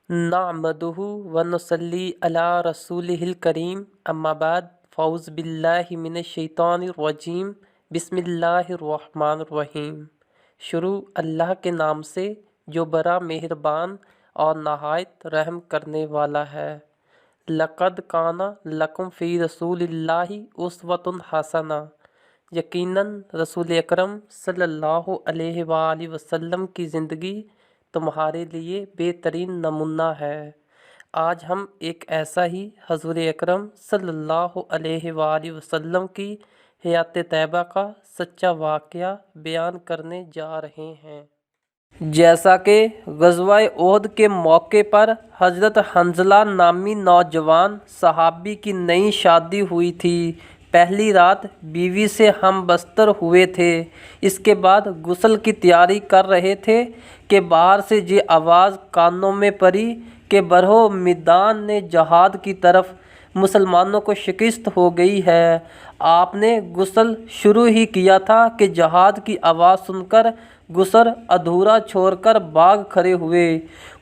नअमदुहु व नुसल्ली अला रसूलिहिल करीम अम्मा बाद फ़ौज़ बिल्लाहि मिनश शैतानिर रजीम बिस्मिल्लाहिर रहमानिर रहीम। शुरू अल्लाह के नाम से जो बड़ा मेहरबान और नहायत रहम करने वाला है। लक़द काना लकुम फ़ी रसूलिल्लाहि उस्वतुन हसना। यकीनन रसूल अकरम सल्लल्लाहु अलैहि वसल्लम की ज़िंदगी तुम्हारे लिए बेहतरीन नमूना है। आज हम एक ऐसा ही हज़ूर अकरम सल्लल्लाहु अलैहि वसल्लम की हयात तैयबा का सच्चा वाक़या बयान करने जा रहे हैं। जैसा कि ग़ज़वा उहद के मौके पर हज़रत हंज़ला नामी नौजवान सहाबी की नई शादी हुई थी। पहली रात बीवी से हम बस्तर हुए थे। इसके बाद गुस्ल की तैयारी कर रहे थे कि बाहर से ये आवाज़ कानों में पड़ी कि बरहो मैदान ने जहाद की तरफ मुसलमानों को शिकस्त हो गई है। आपने गुस्ल शुरू ही किया था कि जहाद की आवाज़ सुनकर गुस्ल अधूरा छोड़कर भाग खड़े हुए।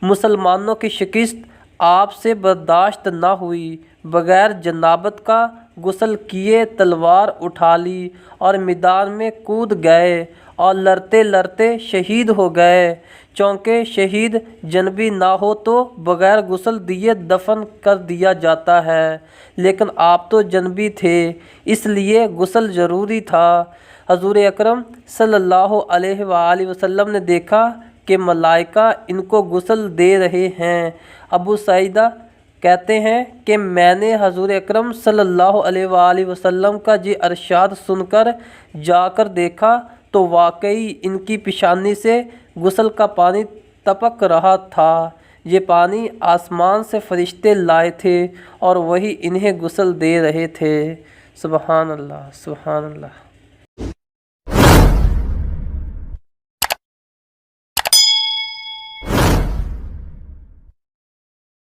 मुसलमानों की शिकस्त आपसे बर्दाश्त न हुई। बगैर जनाबत का गुस्ल किए तलवार उठा ली और मैदान में कूद गए और लड़ते लड़ते शहीद हो गए। चूँकि शहीद जनबी ना हो तो बगैर गुस्ल दिए दफन कर दिया जाता है, लेकिन आप तो जनबी थे, इसलिए गुस्ल ज़रूरी था। हज़ूर अकरम सल्लल्लाहु अलैहि वसल्लम ने देखा कि मलाइका इनको गुस्ल दे रहे हैं। अबू सईदा कहते हैं कि मैंने हज़ूर अकरम सल्लल्लाहु अलैहि वसल्लम का ये इरशाद सुनकर जाकर देखा तो वाकई इनकी पेशानी से गुस्ल का पानी टपक रहा था। ये पानी आसमान से फरिश्ते लाए थे और वही इन्हें गुस्ल दे रहे थे। सुबहान अल्लाह, सुबहान अल्लाह।